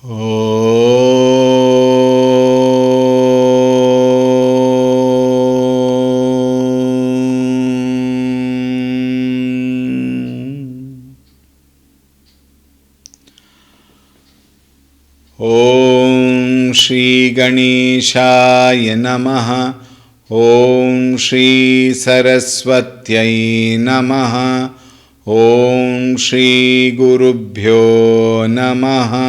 Om Shri Ganeshaya Namaha. Om Shri Saraswatyai Namaha. Om Shri Gurubhyo Namaha.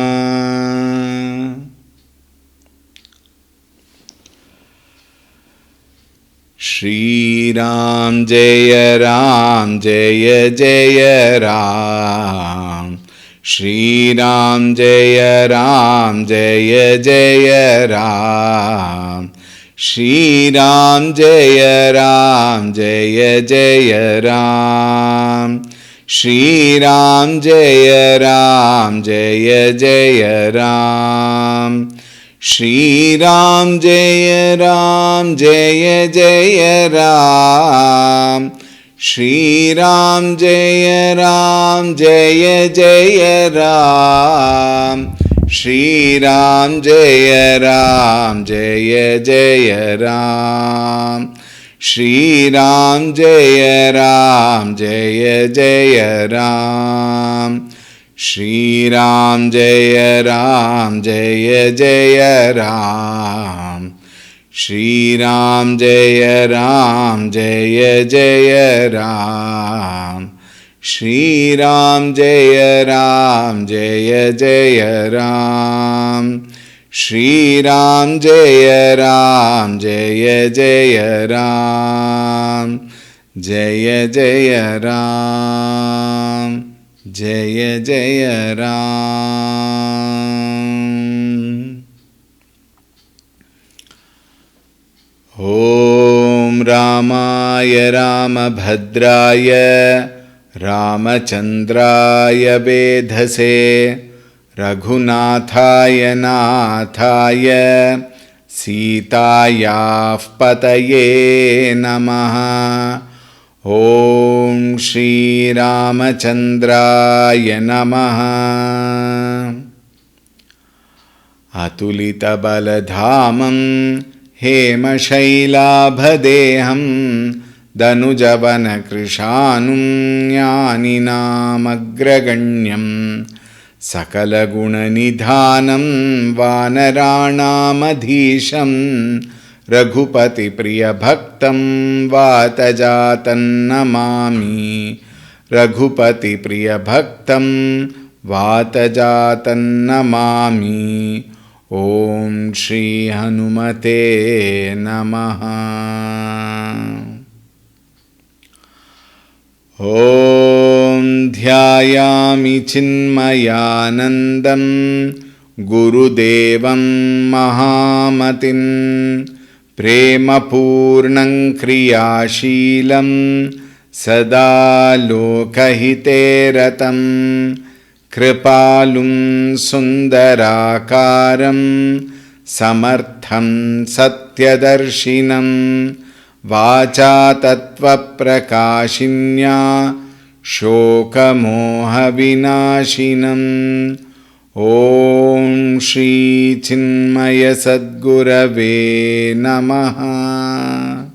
Shri Ram Jaya Ram Jaya Jaya Ram. Shri Ram Jaya Ram Jaya Jaya Ram. Shri Ram Jaya Ram Jaya Jaya Ram. Shri Ram Jaya Ram Jaya Jaya Ram. Shri Ram Jaya Ram Jaya Jaya Ram. Shri Ram Jaya Ram Jaya Jaya Ram. Shri Ram Jaya Ram Jaya Jaya Ram. Shri Ram Jaya Ram Jaya Jaya Ram. Shri Ram Jaya Ram Jaya Jaya Ram. Shri Ram Jaya Ram Jaya Jaya Ram. Shri Ram Jaya Ram Jaya Jaya Ram. Shri Ram Jaya Ram Jaya Jaya Ram. Jaya Jaya Ram. Jaya Jaya Ram. Om Ramaya Ramabhadraya Ramachandraya Vedhase Raghunathaya Nathaya Sitaya Pataye Namaha. Om Shri Ramachandraya Namaha. Atulita Baladhamam Hema Shailabhadeham Danujavana Krishanum Jnaninam Agraganyam Sakala Guna Nidhanam Vanaranam Adhisham Raghupati Priya Bhaktam Vatajatan Namami. Raghupati Priya Bhaktam Vatajatan Namami. Om Shri Hanumate Namaha. Om Dhyayami Chinmayanandam Gurudevam Mahamatim Prema Purnam Kriyashilam Sada Lokahite Ratam Kripalum Sundarakaram Samartham Satyadarshinam Vacha Tattva Prakashinya Shokamoha Vinashinam. Om Shri Chinmaya Sadgurave Namaha.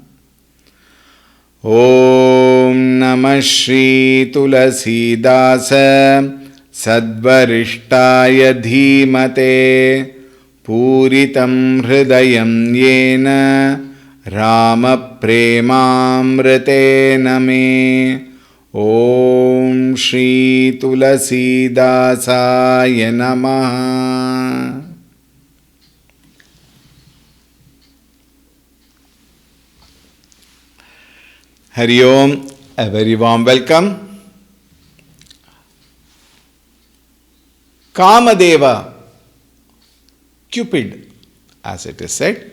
Om Namah Shri Tulsi Dasa Sadvarishtaya Dhimate Puritam Hridayam Yena Rama Premamrite Name. Om Shri Tulsi Dasaya Namaha. Hari Om, a very warm welcome. Kamadeva, Cupid, as it is said.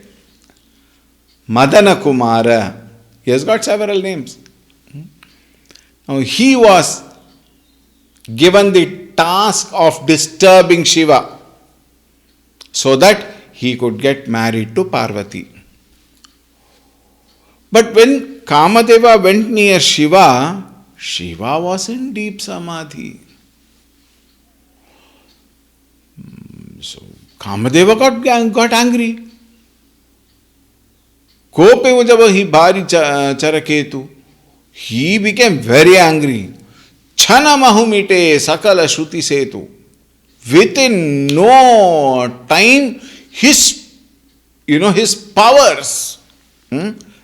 Madana Kumara, he has got several names. Now he was given the task of disturbing Shiva so that he could get married to Parvati. But when Kamadeva went near Shiva, Shiva was in deep samadhi. So Kamadeva got angry. Kope ujava hi bhari charaketu. He became very angry. Chana mahumite sakala shruti setu. Within no time, his powers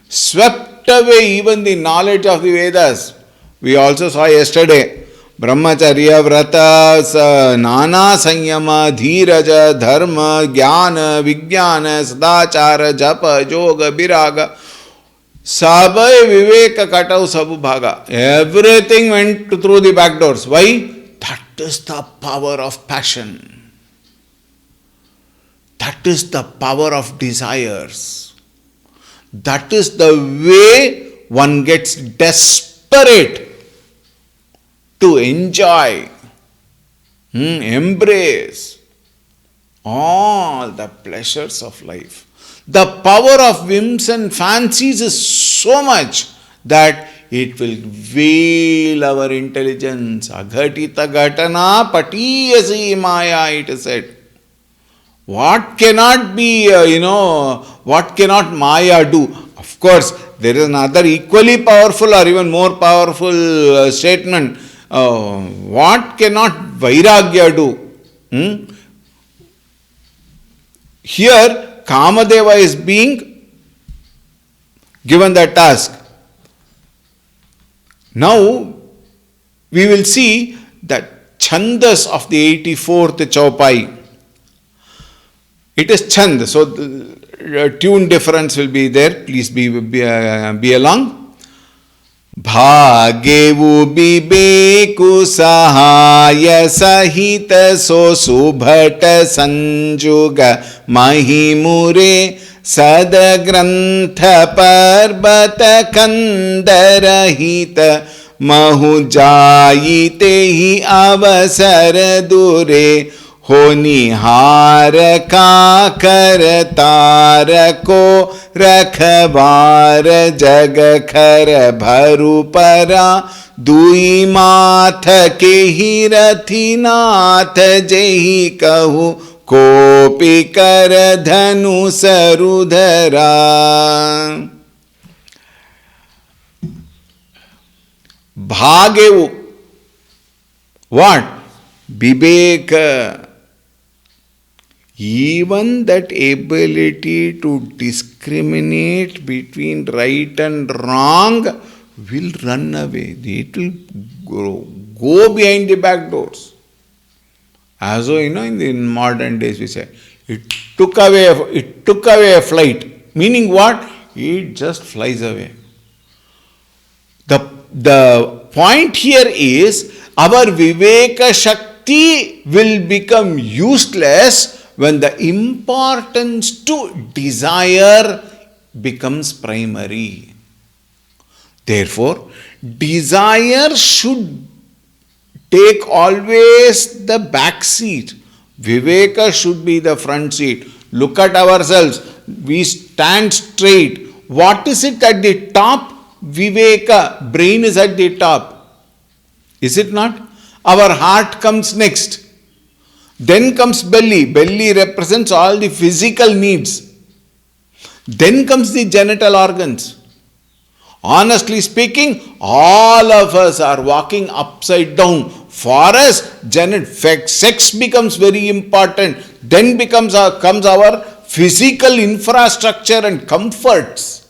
swept away even the knowledge of the Vedas. We also saw yesterday, Brahmacharya, Vrata, Nana Sanyama, Dhiraja, Dharma, Jnana, Vijnana, Sadachara, Japa, Yoga, Viraga, Sabai, Viveka, Katau, Sabu Bhaga. Everything went through the back doors. Why? That is the power of passion. That is the power of desires. That is the way one gets desperate to enjoy, embrace all the pleasures of life. The power of whims and fancies is so much that it will veil our intelligence. Aghatita ghatana patiyasi maya, it is said. What cannot be, what cannot Maya do? Of course, there is another equally powerful or even more powerful statement. What cannot Vairagya do? Here, Kamadeva is being given the task. Now, we will see that Chandas of the 84th Chaupai. It is Chand, so the tune difference will be there. Please be along. Bhagevu bibeku sahaya sahita so subhata sanjuga mahimure sadagrantha parbata kandarahita mahujayite hi avasara dure हो निहार का करतार को रखबार जग खर भरु परा दुई माथ के ही रथिनाथ जेहि कहु कोपि कर धनु सरुधरा. भागेवु, what? Viveka. Even that ability to discriminate between right and wrong will run away. It will go behind the back doors. As in modern days we say, it took away a flight. Meaning what? It just flies away. The point here is our Viveka Shakti will become useless when the importance to desire becomes primary. Therefore, desire should take always the back seat. Viveka should be the front seat. Look at ourselves. We stand straight. What is it at the top? Viveka. Brain is at the top. Is it not? Our heart comes next. Then comes belly. Belly represents all the physical needs. Then comes the genital organs. Honestly speaking, all of us are walking upside down. For us, sex becomes very important. Then comes our physical infrastructure and comforts.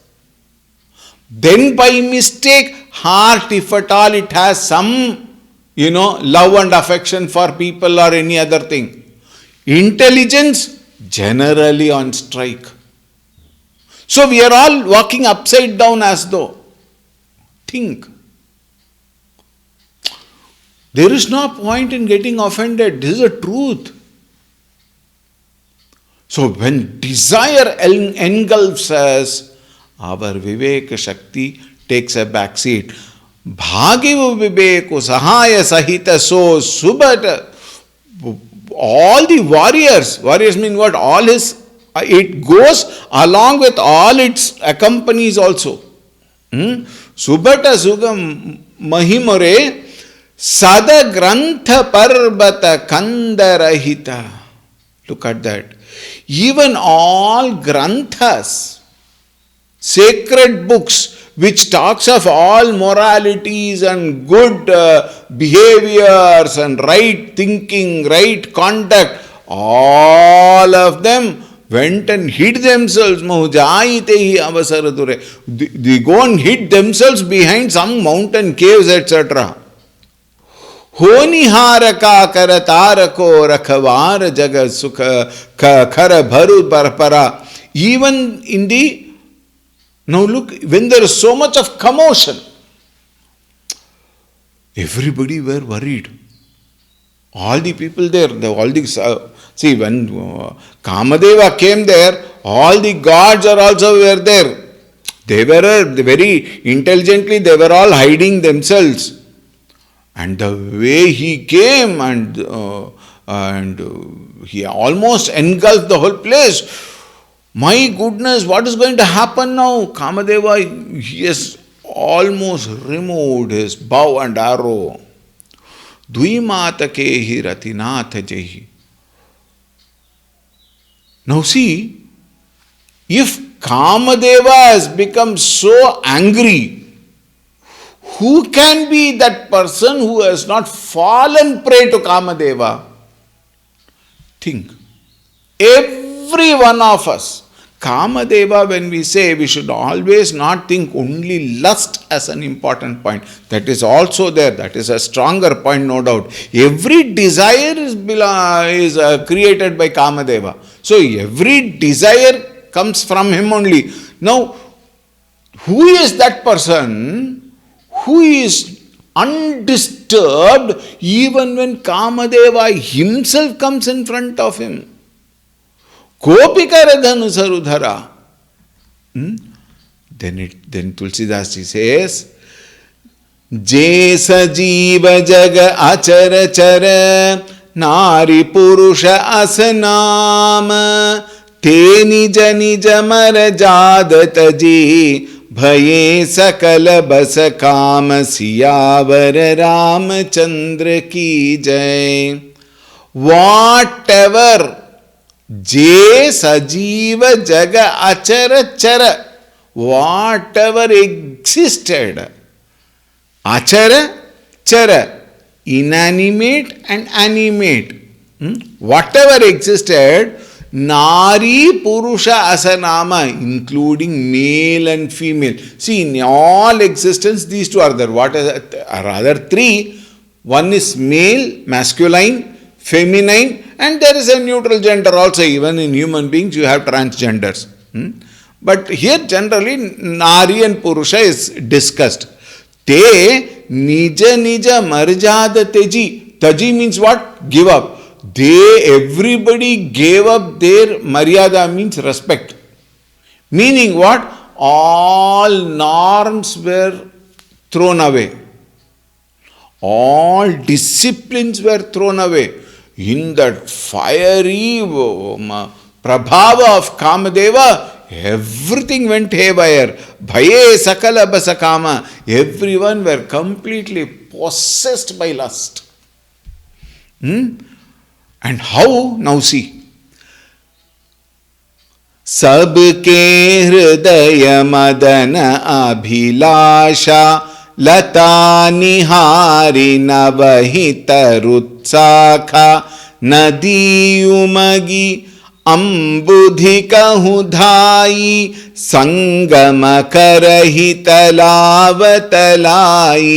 Then by mistake, heart, if at all it has some love and affection for people or any other thing. Intelligence, generally on strike. So we are all walking upside down as though. Think. There is no point in getting offended. This is the truth. So when desire engulfs us, our Viveka Shakti takes a back seat. Bhagivu Viveku Sahaya Sahita So Subhata. All the warriors mean what? It goes along with all its accompanies also. Subhata Sugam Mahimore Sada Grantha Parbata Kandarahita. Look at that. Even all granthas, sacred books, which talks of all moralities and good behaviors and right thinking, right conduct, all of them went and hid themselves. They go and hid themselves behind some mountain caves, etc. Honihara kara tarako rakhavar jagat sukha khara bharu parpara. Even in the, now look, when there is so much of commotion, everybody were worried. All the people there, see, when Kamadeva came there, all the gods are also were there. They were very intelligently, they were all hiding themselves. And the way he came and he almost engulfed the whole place. My goodness, what is going to happen now? Kamadeva, he has almost removed his bow and arrow. Dvimatake ratinath jehi. Now see, if Kamadeva has become so angry, who can be that person who has not fallen prey to Kamadeva? Think. Every one of us. Kamadeva, when we say, we should always not think only lust as an important point. That is also there. That is a stronger point, no doubt. Every desire is created by Kamadeva. So every desire comes from him only. Now, who is that person who is undisturbed even when Kamadeva himself comes in front of him? Kopikaradhanu sarudhara. Then Tulsidas ji says, Je sajiva jaga achara chara nari purusha asanam te nija nija marajada ji bhaye sakala basa kama siyavar Ramachandra ki jai. Whatever Je sajiva jaga achara chara, whatever existed, achara chara, inanimate and animate, whatever existed, nari purusha asanama, including male and female. See, in all existence, these two are there. What are rather three? One is male, masculine, feminine, and there is a neutral gender also. Even in human beings, you have transgenders. But here generally Nari and Purusha is discussed. Te nija nija marjada teji. Taji means what? Give up. Everybody gave up their maryada, means respect. Meaning what? All norms were thrown away. All disciplines were thrown away. In that fiery prabhava of Kamadeva, everything went haywire. Bhaye sakala basakama. Everyone were completely possessed by lust. And how? Now see. Sabke hridaya madana abhilasha lata nihari navahita rutsakha nadi umagi ambudhi kahudhai sangama karahita lavatalai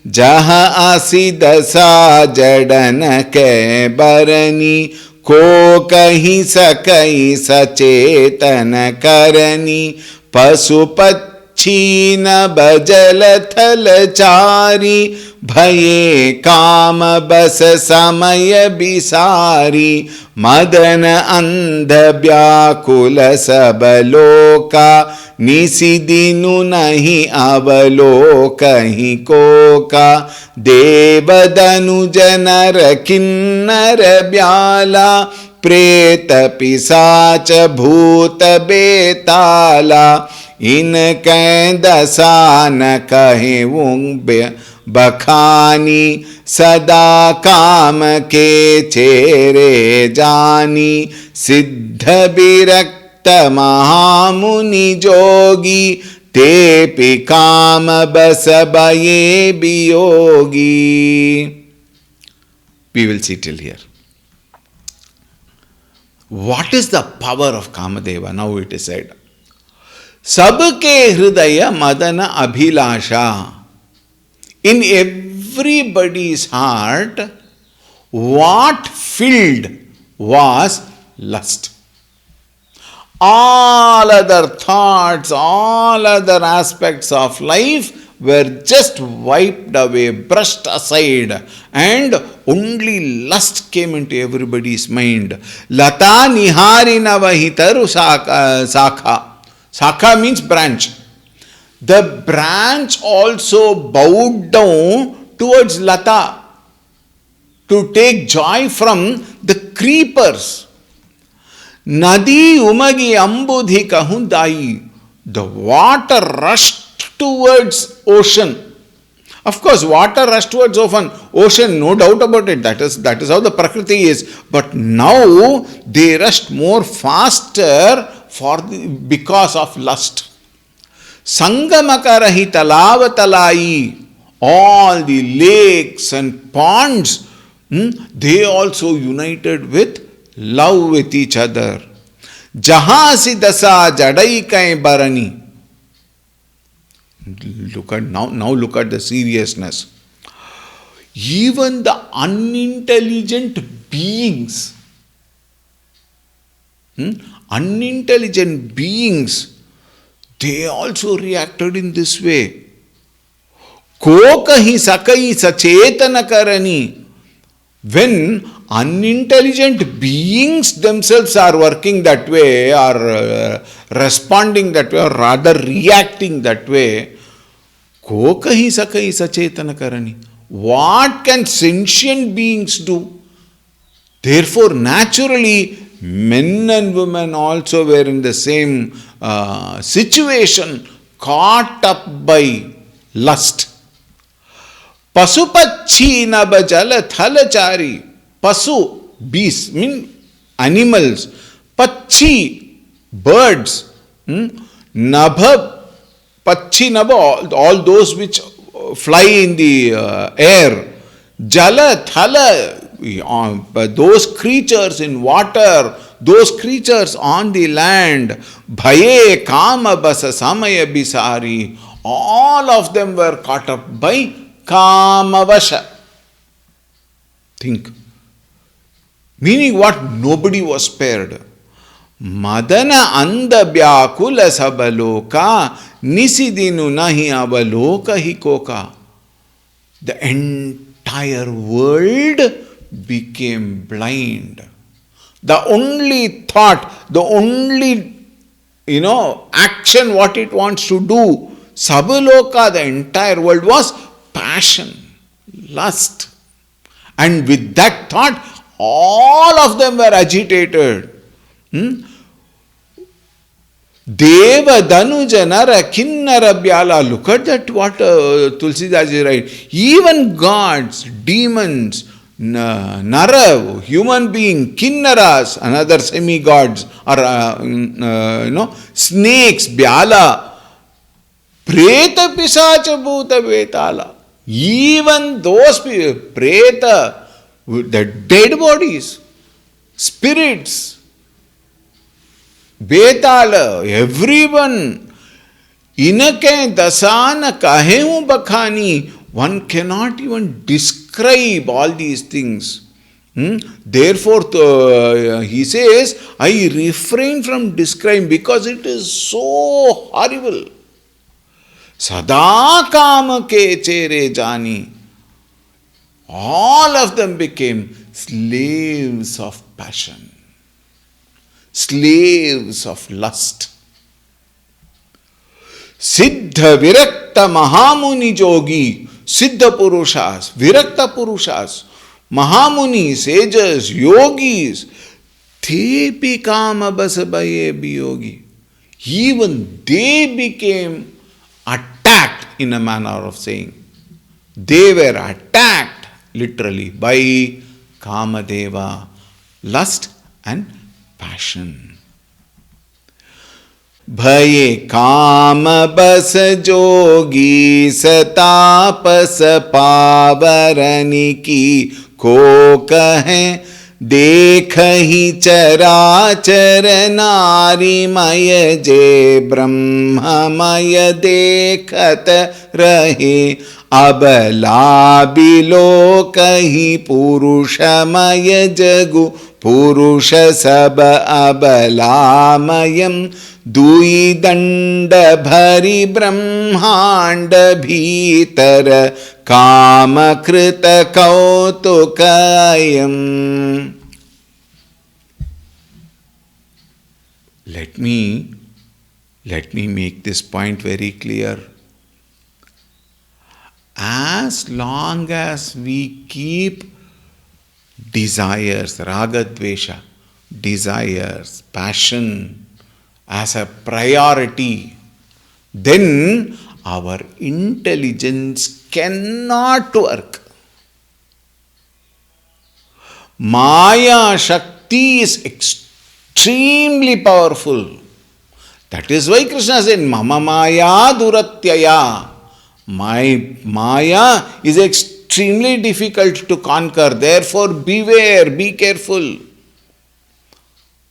jaha asidasa jadana ke barani ko kahi sakai sachetan karani pasupat छीन बजल थल चारी भये काम बस समय बिसारी मदन अंध व्याकुल सब लोका निसि दिनु नहीं अवलोकहि कोका देवदनु जनर किन्नर ब्याला प्रेत पिशाच भूत बेताला इन कै दशा न कहे बखानी सदा काम के चेरे जानी सिद्ध विरक्त महामुनि जोगी तेपि काम बस बये Viyogi. We will see till here. What is the power of Kamadeva? Now it is said. Sabke hridaya madana abhilasha. In everybody's heart, what filled was lust. All other thoughts, all other aspects of life were just wiped away, brushed aside, and only lust came into everybody's mind. Lata niharina vahitaru sakha. Sakha means branch. The branch also bowed down towards Lata to take joy from the creepers. Nadi umagi ambudhi kahundai. The water rushed towards ocean. Of course, water rushed towards ocean, no doubt about it. That is how the Prakriti is. But now they rushed more faster because of lust. Sangamakarahi talavatalai. All the lakes and ponds, they also united with love with each other. Jahasi dasa jadaikai barani. Now look at the seriousness. Even the unintelligent beings, they also reacted in this way. Kokahi sakai sachetana karani. When unintelligent beings themselves are working that way, or responding that way, or rather reacting that way, kokahi sakai sachetana karani. What can sentient beings do? Therefore, naturally, men and women also were in the same situation, caught up by lust. Pasupachi nabajala thalachari. Pasu, beasts, mean animals. Pachi, birds. Nabha, pachi nabha, all those which fly in the air. Jala, thala, those creatures in water, those creatures on the land. Bhaye, kama, basa, samaya, bisari. All of them were caught up by kamavasha. Think. Meaning what? Nobody was spared. Madana anda vyakula sabaloka nisidinu nahi avaloka hikoka. The entire world became blind. The only thought, the only action what it wants to do, sabaloka, the entire world, was passion, lust. And with that thought, all of them were agitated. Deva Danuja Nara Kinnara Byala. Look at that, what Tulsi Das is right. Even gods, demons, Nara, human being, Kinnaras, another semi-gods, or snakes, Byala, Preta Pisacha Bhuta Vetala. Even those people, Preta, the dead bodies, spirits, Betala, everyone, Inake dasana kahemu bakhani. One cannot even describe all these things. Therefore, he says, I refrain from describing because it is so horrible. Sada kama ke chere jani. All of them became slaves of passion, slaves of lust. Siddha virakta mahamuni jogi, siddha purushas, virakta purushas, mahamuni, sages, yogis, tepi kama basabaye biyogi. Even they became attacked, in a manner of saying. They were attacked literally by Kamadeva, lust and passion. भये काम बस जोगी सतापस पावरनि की को कहे देख ही चराचर नारीमय जे ब्रह्ममय देखत रहे अबला बिलोक ही पुरुषमय जगु पुरुष सब अबलामयम दुई दंड भरी ब्रह्मांड भीतर काम कृत कौतुकयम. Let me make this point very clear. As long as we keep desires, raga dvesha, desires, passion as a priority, then our intelligence cannot work. Maya Shakti is extremely powerful. That is why Krishna said, Mama Maya Duratyaya. My Maya is extremely difficult to conquer. Therefore, beware, be careful.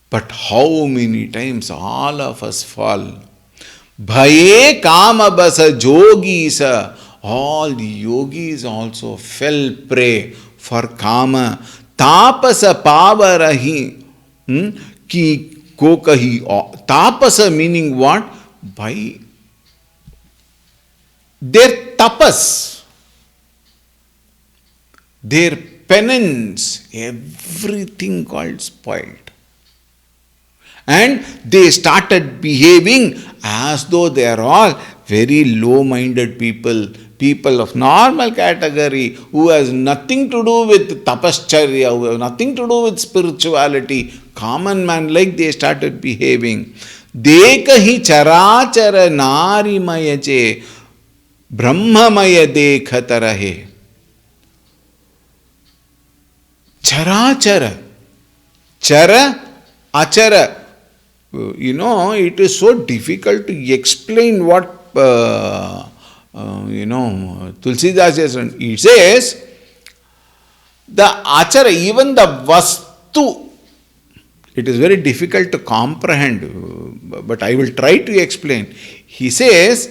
But how many times all of us fall? Bhaye kama basa jogisa. All the yogis also fell prey for kama. Tapasa pavarahi. Ki kokahi. Tapasa meaning what? By their tapas, their penance, everything got spoiled. And they started behaving as though they are all very low-minded people, people of normal category, who has nothing to do with tapascharya, who have nothing to do with spirituality. Common man like they started behaving. Dekahi charachara narimaya che brahmamaya dekhata rahe. Charachara. Chara, achara. It is so difficult to explain what, Tulsi Das has done. It says, the achara, even the vastu, it is very difficult to comprehend, but I will try to explain. He says,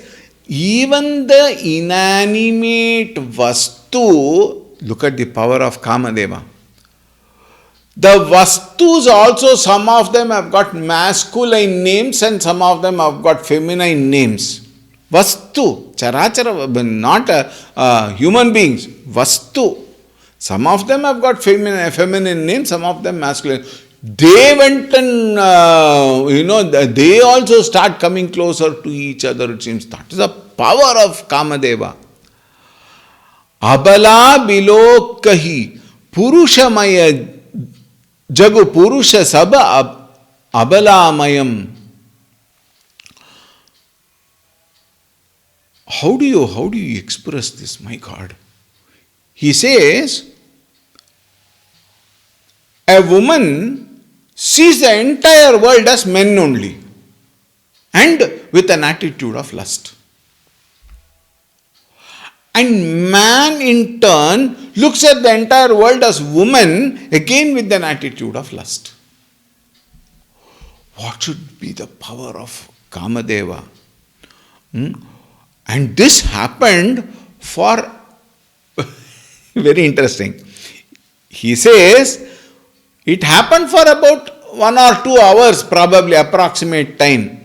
even the inanimate vastu, look at the power of Kamadeva. The vastus also, some of them have got masculine names and some of them have got feminine names. Vastu, charachara, not human beings. Vastu. Some of them have got feminine names, some of them masculine. They went and, they also start coming closer to each other, it seems. That is the power of Kamadeva. Abala bilokahi purushamaya Jagu Purusha Saba Abalamayam. How do you express this, my God? He says, a woman sees the entire world as men only and with an attitude of lust. And man in turn looks at the entire world as woman, again with an attitude of lust. What should be the power of Kamadeva? And this happened for, very interesting. He says, it happened for about 1 or 2 hours, probably approximate time.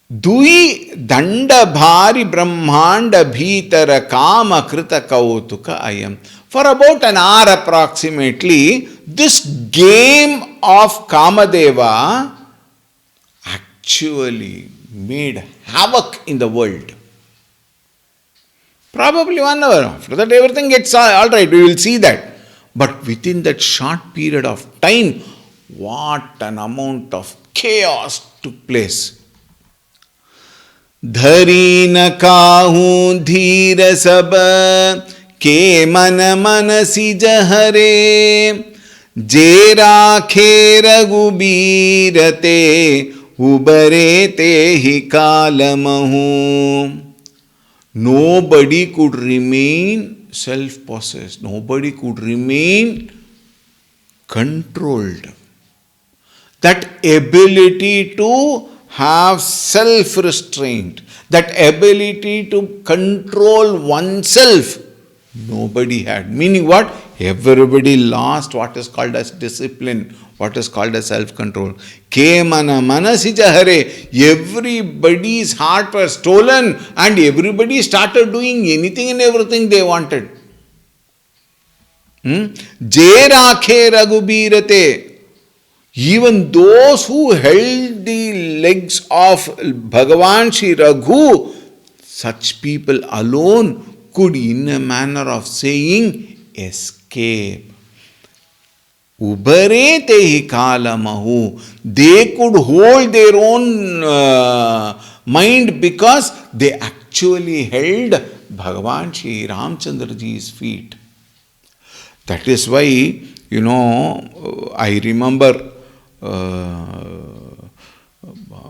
Dui danda bhari brahmanda bhitara kama krita kautuka ayam. For about an hour approximately, this game of Kamadeva actually made havoc in the world. Probably 1 hour. After that everything gets all right, we will see that. But within that short period of time, what an amount of chaos took place. धरी न काहू धीर सब के मन मनसी जहरे जे राखे रघुबीर ते उबरे ते ही कालमहू. Nobody could remain self-possessed. Nobody could remain controlled. That ability to have self-restraint, that ability to control oneself, nobody had. Meaning what? Everybody lost what is called as discipline, what is called as self-control. Ke mana manasija hare. Everybody's heart was stolen and everybody started doing anything and everything they wanted. Je rakhe raghubirate. Even those who held the legs of Bhagavan Shri Raghu, such people alone could, in a manner of saying, escape. Ubare tehi kalamahu. They could hold their own mind because they actually held Bhagavan Shri Ramchandra Ji's feet. That is why, I remember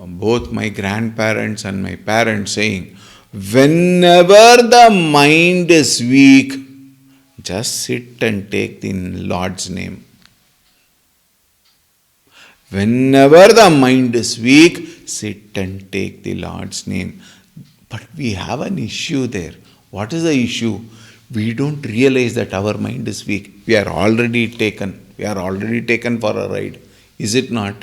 both my grandparents and my parents saying, whenever the mind is weak, just sit and take the Lord's name. Whenever the mind is weak, sit and take the Lord's name. But we have an issue there. What is the issue? We don't realize that our mind is weak. We are already taken. We are already taken for a ride. Is it not?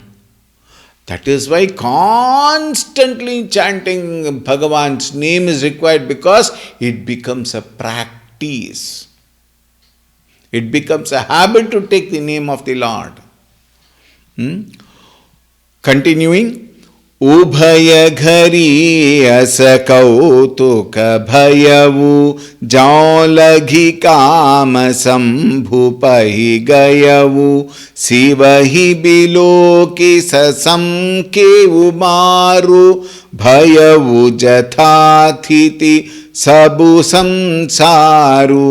That is why constantly chanting Bhagavan's name is required, because it becomes a practice. It becomes a habit to take the name of the Lord. Continuing. Ubhaya ghari asa kautuk bhayavu jau laghi kam sambhu pahi gayavu sivahi biloki sasam ke umaru bhayavu jathathiti sabu samsaru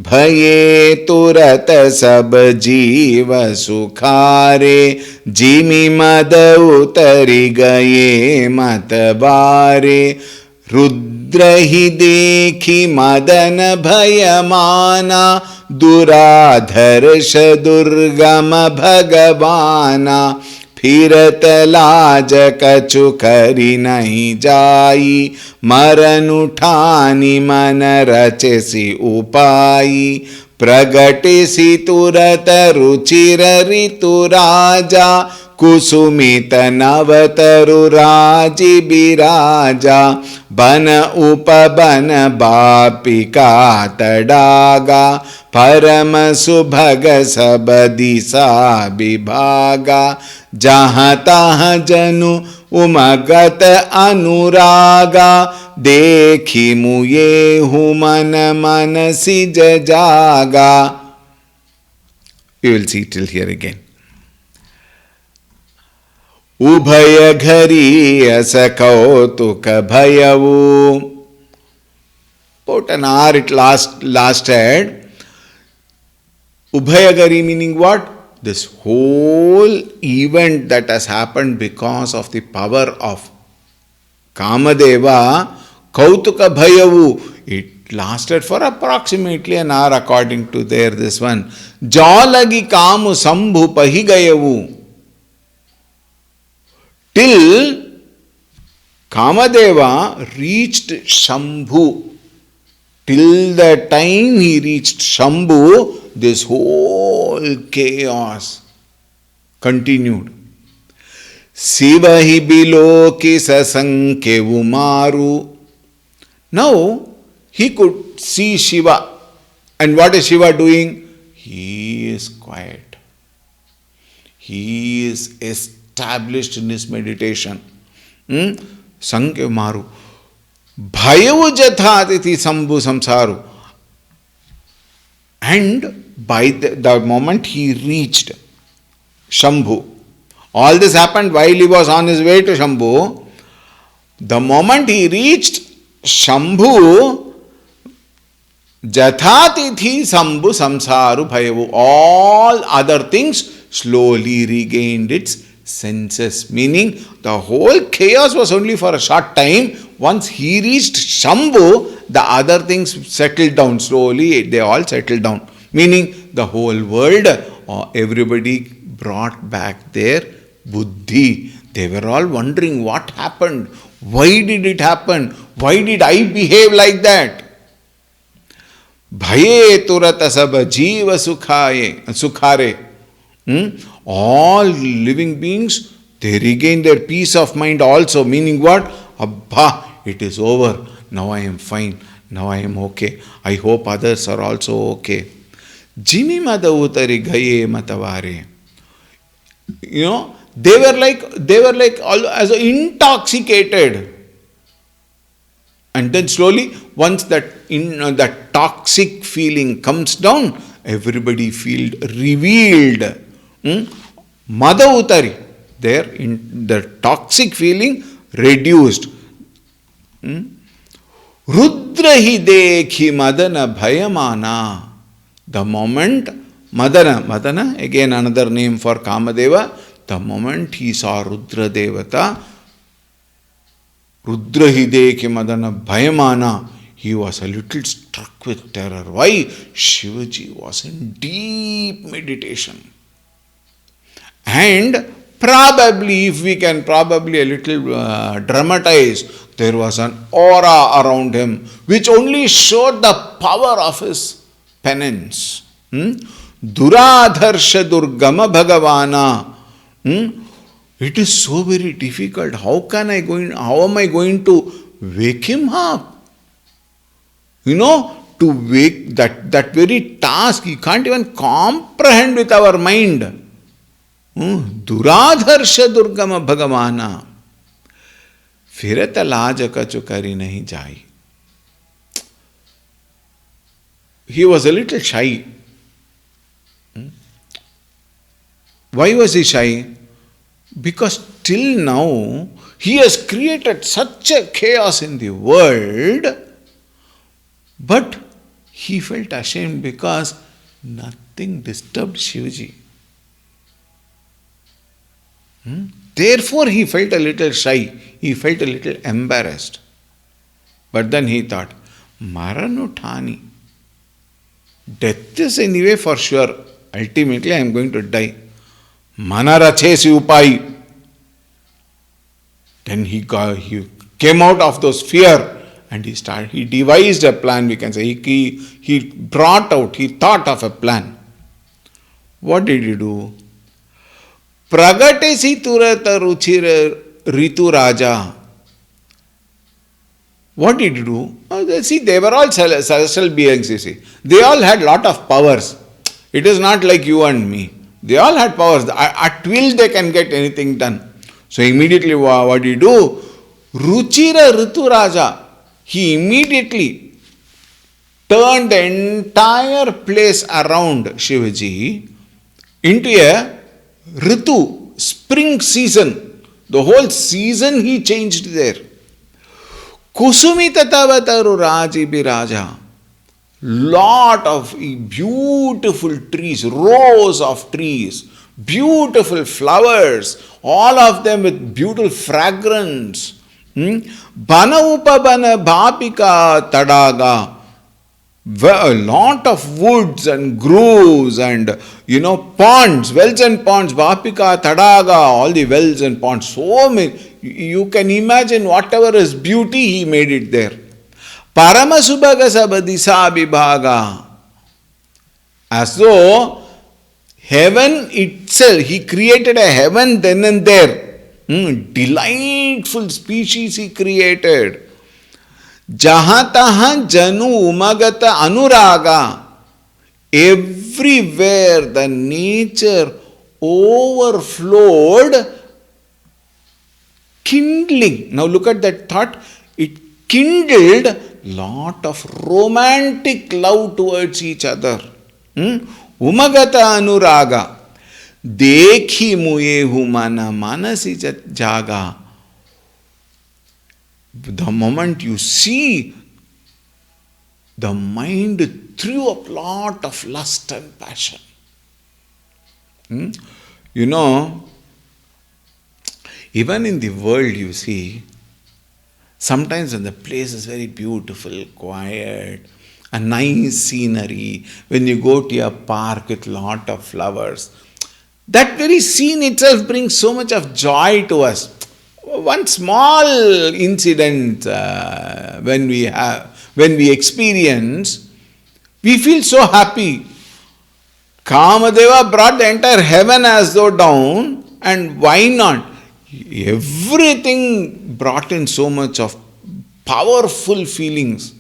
भये तुरत सब जीव सुखारे जिमि मद उतरि गए मत बारे रुद्र ही देखी मदन भय माना दुराधर्ष दुर्गम भगवाना फिरत लाज कछु करि नहीं जाई मरन उठानी मन रचसी उपाई प्रगटिसी तुरत रुचिर ऋतु राजा कुसुमित नवतरु राजी बिराजा बन उपबन बापिका तडागा परम सुभग सब दिशा विभागा जहाँ तहाँ जनु उमगत अनुरागा देखी मुये हूँ मन मन सिज जागा. We will see till here again. Ubhaya ghari asa kautuk bhayavu. About an hour it lasted. Ubhaya ghari meaning what? This whole event that has happened because of the power of Kamadeva, Kautuka Bhayavu, it lasted for approximately an hour according to this one. Jalagi Kamu Sambhu Pahigayavu. Till Kamadeva reached Shambhu. Till the time he reached Shambhu, this whole chaos continued. Sivahi biloki sasanke umaru. Now he could see Shiva. And what is Shiva doing? He is quiet. He is established in his meditation. Sanke umaru. Bhayavu jathatiti sambhu samsaru. And by the moment he reached Shambhu, all this happened while he was on his way to Shambhu. The moment he reached Shambhu, Jathatithi Sambhu Samsaru Bhayavu, all other things slowly regained its senses. Meaning the whole chaos was only for a short time. Once he reached Shambhu, the other things settled down slowly, they all settled down. Meaning the whole world, everybody brought back their buddhi. They were all wondering what happened. Why did it happen? Why did I behave like that? Bhaye turata sab jiva sukhare. All living beings, they regain their peace of mind also. Meaning what? Abba, it is over. Now I am fine. Now I am okay. I hope others are also okay. Jimi mada utari gaye matavare. They were like all as intoxicated. And then slowly, once that toxic feeling comes down, everybody feels revealed. Mada utari, there in the toxic feeling reduced. Rudrahi dekhi madana bhayamana. The moment Madana, again another name for Kamadeva, the moment he saw Rudra Devata, Rudrahi dekhi madana bhayamana, he was a little struck with terror. Why? Shivaji was in deep meditation. And probably, if we can probably a little dramatize, there was an aura around him which only showed the power of his penance. Duradharsha Durgama Bhagavana. It is so very difficult. How am I going to wake him up? To wake that very task, you can't even comprehend with our mind. Duradharsha Durgama Bhagavana. Firat laaj kachu kari nahi jai. He was a little shy. Why was he shy? Because till now he has created such a chaos in the world, but he felt ashamed because nothing disturbed Shivaji. Therefore he felt a little shy, he felt a little embarrassed. But then he thought, Maranutani, death is anyway for sure. Ultimately I am going to die. Manarachesi upai. Then he came out of those fear and he devised a plan, we can say. He thought of a plan. What did he do? Pragatesi turata ruchira ritu raja. What did he do? See, they were all celestial beings, you see. They all had lot of powers. It is not like you and me. They all had powers. At will they can get anything done. So immediately what did he do? Ruchira Ritu Raja. He immediately turned the entire place around Shivaji into a Ritu, spring season. The whole season he changed there. Kusumita Tavataru Raji Biraja. Lot of beautiful trees, rows of trees, beautiful flowers, all of them with beautiful fragrance. Bana upabana bhapika tadaga. A lot of woods and groves and ponds, wells and ponds, bhapika tadaga, all the wells and ponds, so many. You can imagine whatever is beauty, he made it there. Paramasubhaga sabadisa vibhaga. As though heaven itself, he created a heaven then and there. Delightful species he created. Jahataha janu umagata anuraga. Everywhere the nature overflowed kindling. Now look at that thought. It kindled lot of romantic love towards each other. Umagata anuraga. Dekhi muye humana manasi jaga. The moment you see, the mind threw up lot of lust and passion. You know, even in the world you see, sometimes when the place is very beautiful, quiet, a nice scenery, when you go to a park with lot of flowers, that very scene itself brings so much of joy to us. One small incident when we experience, we feel so happy. Kamadeva brought the entire heaven as though down, and why not? Everything brought in so much of powerful feelings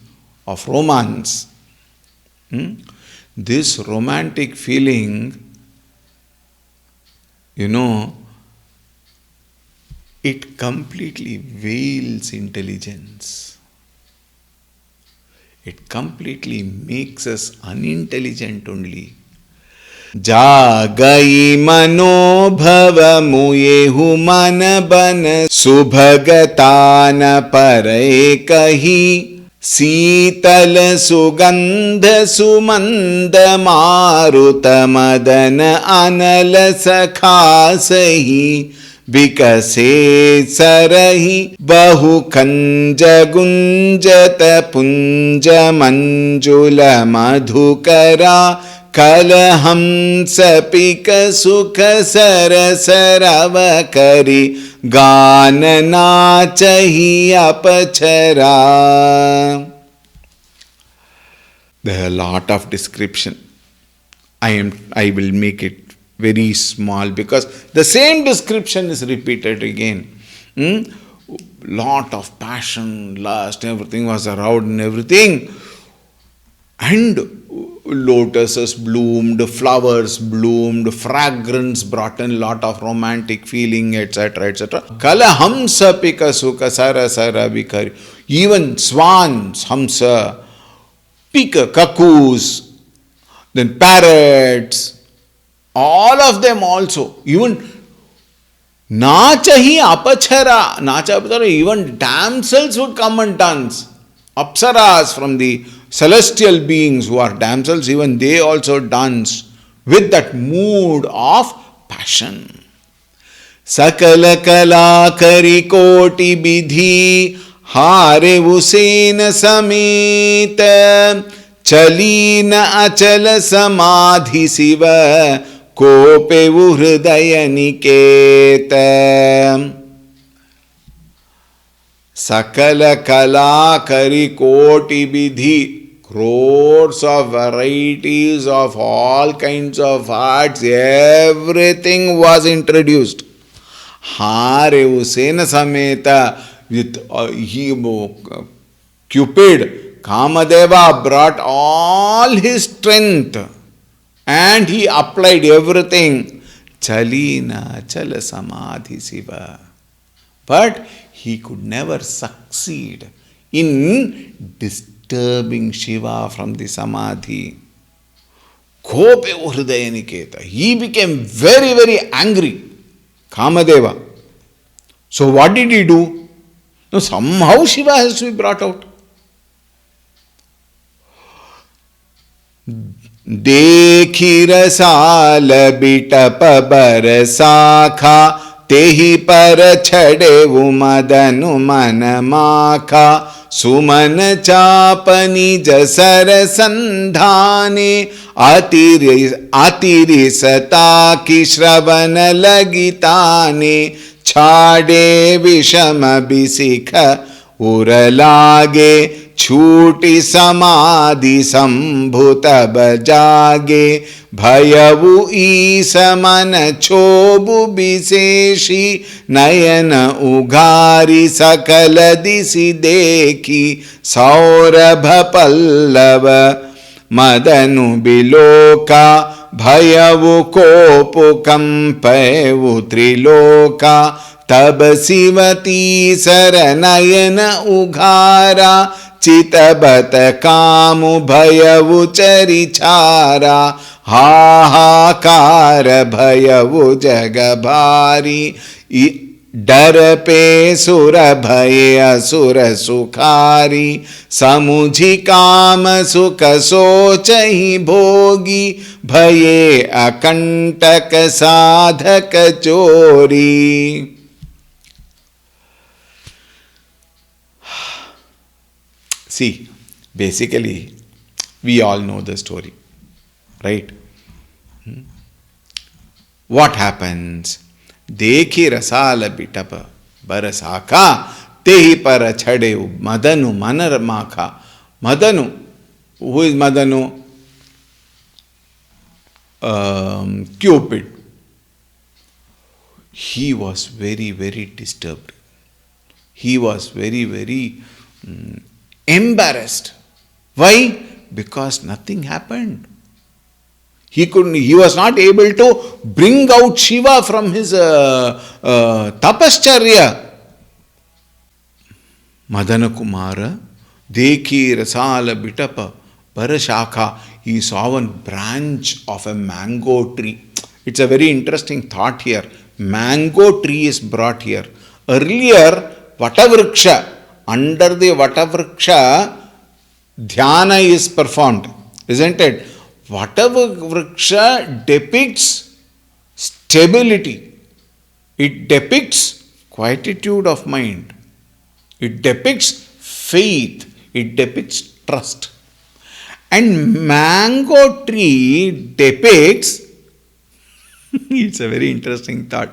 of romance. This romantic feeling, it completely veils intelligence. It completely makes us unintelligent only. जागई Manobhava मुएहु मन बन सुभगतान परे कही शीतल सुगंध सुमंद मारुत मदन अनल सखासही विकसे सरहि बहु खंज गुंजत पुंज मंजुल मधुकरा कलहंस pick सुख sir सरव करी गान नाचहि अपचरा. There are a lot of description. I will make it very small because the same description is repeated again. Lot of passion, lust, everything was around and everything. And lotuses bloomed, flowers bloomed, fragrance brought in lot of romantic feeling, etc., etc. Kala hamsa pika sukha sara sara vikari. Even swans, hamsa, pika, cuckoos, then parrots, all of them also. Even nachahi apachara, nacha apachara, even damsels would come and dance. Apsaras from the celestial beings who are damsels, even they also dance with that mood of passion. Sakala kala kari koti bidhi hare usen sameta chalina achala samadhi siva kope hridaya niketa. Sakala kala kari koti bidhi, crores of varieties of all kinds of arts, everything was introduced. Hare usena sameta, with Cupid, Kamadeva brought all his strength and he applied everything. Chalina chala samadhi siva. But he could never succeed in disturbing Shiva from the samadhi. Kope hridaya niketa. He became very, very angry, Kamadeva. So what did he do? Now somehow Shiva has to be brought out. Dekhi rasala bitap barasakha तेहि पर छड़े उमदनु मन माखा सुमन चापनी जसर संधाने अतिरिसता की श्रवण लगिताने छाड़े विषम बिसिख उर लागे छूटी समाधि संभुत बजागे भयवु ईस मन क्षोभु विशेषी नयन उघारी सकल दिशि देखी सौरभ पल्लव मदनु बिलोका भयवु कोपु कंपयवु त्रिलोका तब शिवती सर नयन उघारा चितबत कामु भयवु चरिछारा हाहाकार भयवु जग भारी. डर पे सुर भय असुर सुखारी समुझी काम सुख सोचहि भोगी भये अकंटक साधक चोरी. See, basically, we all know the story, right? What happens? देखी रसाल बिटप बरसाका तेहि पर छड़े मदनु मनर माखा. Madanu, who is Madanu? Cupid. He was very, very disturbed. He was very, very embarrassed. Why? Because nothing happened. He was not able to bring out Shiva from his tapascharya. Madana Kumara, Dekhi Rasala Bitapa, Parashaka, he saw one branch of a mango tree. It's a very interesting thought here. Mango tree is brought here. Earlier, Vatavriksha, under the Vatavriksha, Dhyana is performed, isn't it? Vatavriksha depicts stability. It depicts quietude of mind. It depicts faith. It depicts trust. And mango tree depicts, it's a very interesting thought.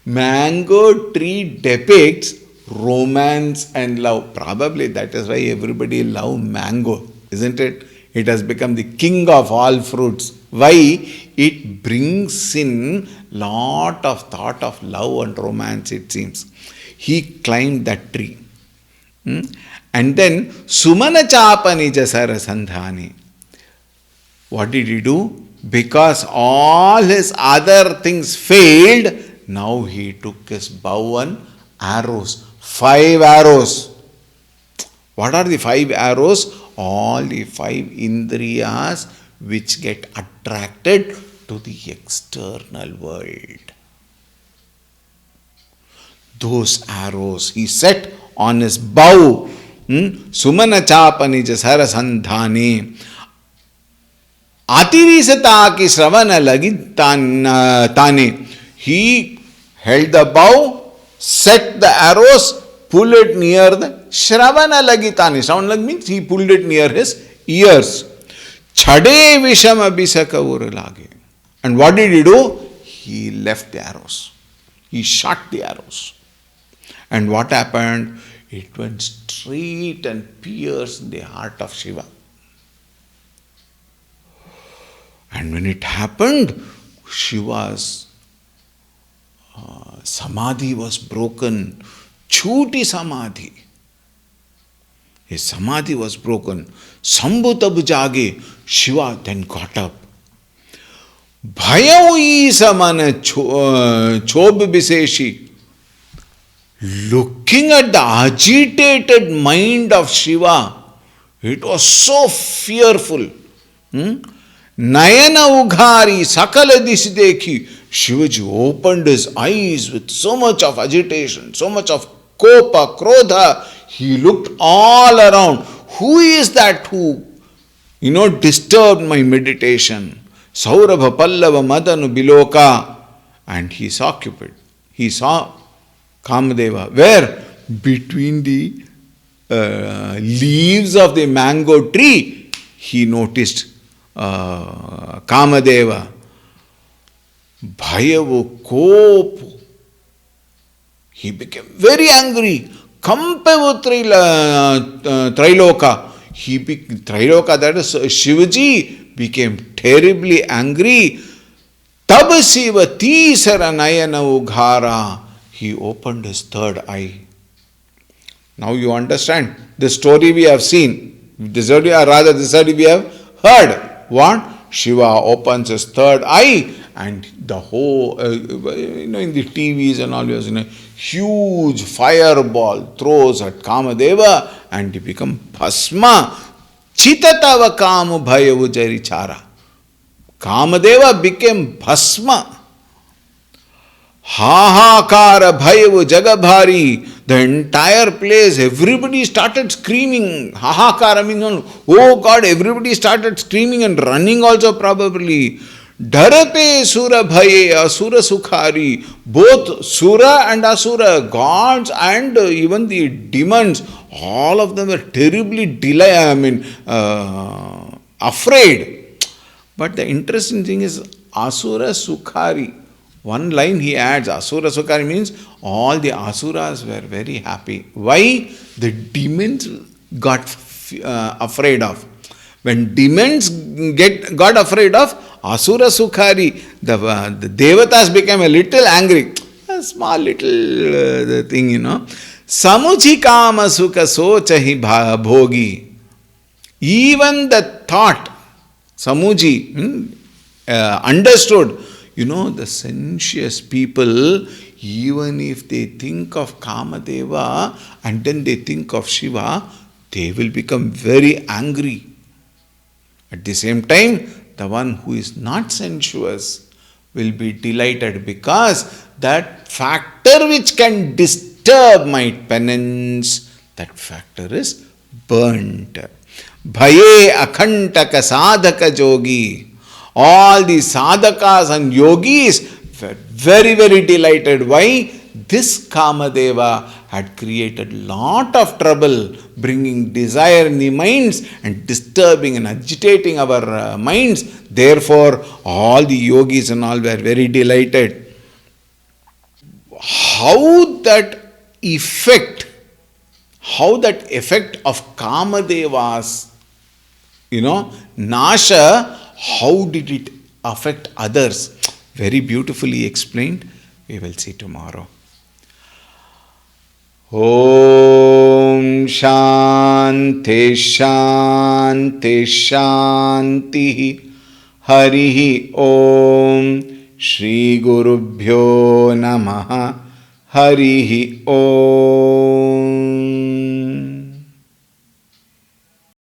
Mango tree depicts romance and love. Probably that is why everybody loves mango, isn't it? It has become the king of all fruits. Why? It brings in lot of thought of love and romance, it seems. He climbed that tree. And then, Sumana Chapanija Sarasandhani. What did he do? Because all his other things failed, now he took his bow and arrows. 5 arrows. What are the 5 arrows? All the 5 indriyas which get attracted to the external world. Those arrows he set on his bow. Sumana Chapanija Sarasandhani. Atirisata ki Sravana lagi tane. He held the bow, set the arrows, pull it near the Shravana lagitani. Shravana lag means he pulled it near his ears. Chade visham abhisaka uralage. And what did he do? He left the arrows. He shot the arrows. And what happened? It went straight and pierced the heart of Shiva. And when it happened, Shiva's samadhi was broken. Chuti samadhi. His samadhi was broken. Sambhuta bhujage. Shiva then got up. Bhayau samana chob biseshi. Looking at the agitated mind of Shiva, it was so fearful. Nayana ughari sakala disidekhi. Shivaji opened his eyes with so much of agitation, so much of kopa, krodha. He looked all around. Who is that who, disturbed my meditation? Saurabha Pallava Madanu Biloka. And he saw Cupid. He saw Kamadeva. Where? Between the leaves of the mango tree, he noticed Kamadeva. Bhayavu kopu. He became very angry. Kampevu Triloka. Triloka, that is Shivaji, became terribly angry. Tabasiva Tisara Nayana Ughara. He opened his third eye. Now you understand. The story we have seen. The story we have heard. What? Shiva opens his third eye and the whole, in the TVs and all, huge fireball throws at Kamadeva and he becomes Bhasma. Chitatava Kamu Bhayavu Jarichara. Kamadeva became Bhasma. Hahakara bhayavu jagabhari. The entire place, everybody started screaming. Hahakara means, oh God, everybody started screaming and running also probably. Dharate sura bhaye asura sukhari. Both sura and asura, gods and even the demons, all of them were terribly afraid. But the interesting thing is asura sukhari. One line he adds, Asura Sukhari means all the Asuras were very happy. Why? The demons got afraid of. When demons got afraid of Asura Sukhari, the Devatas became a little angry. A small little thing, Samuchi Kama Sukha Sochahi Bhogi. Even the thought, Samuji, understood. The sensuous people, even if they think of Kamadeva and then they think of Shiva, they will become very angry. At the same time, the one who is not sensuous will be delighted because that factor which can disturb my penance, that factor is burnt. Bhaye akhantaka sadhaka jogi. All the sadhakas and yogis were very, very delighted. Why? This Kamadeva had created lot of trouble, bringing desire in the minds and disturbing and agitating our minds. Therefore, all the yogis and all were very delighted. How that effect of Kamadeva's, Nasha, how did it affect others? Very beautifully explained. We will see tomorrow. Om Shanti Shanti Shanti Harihi Om Shri Gurubhyo Namaha Harihi Om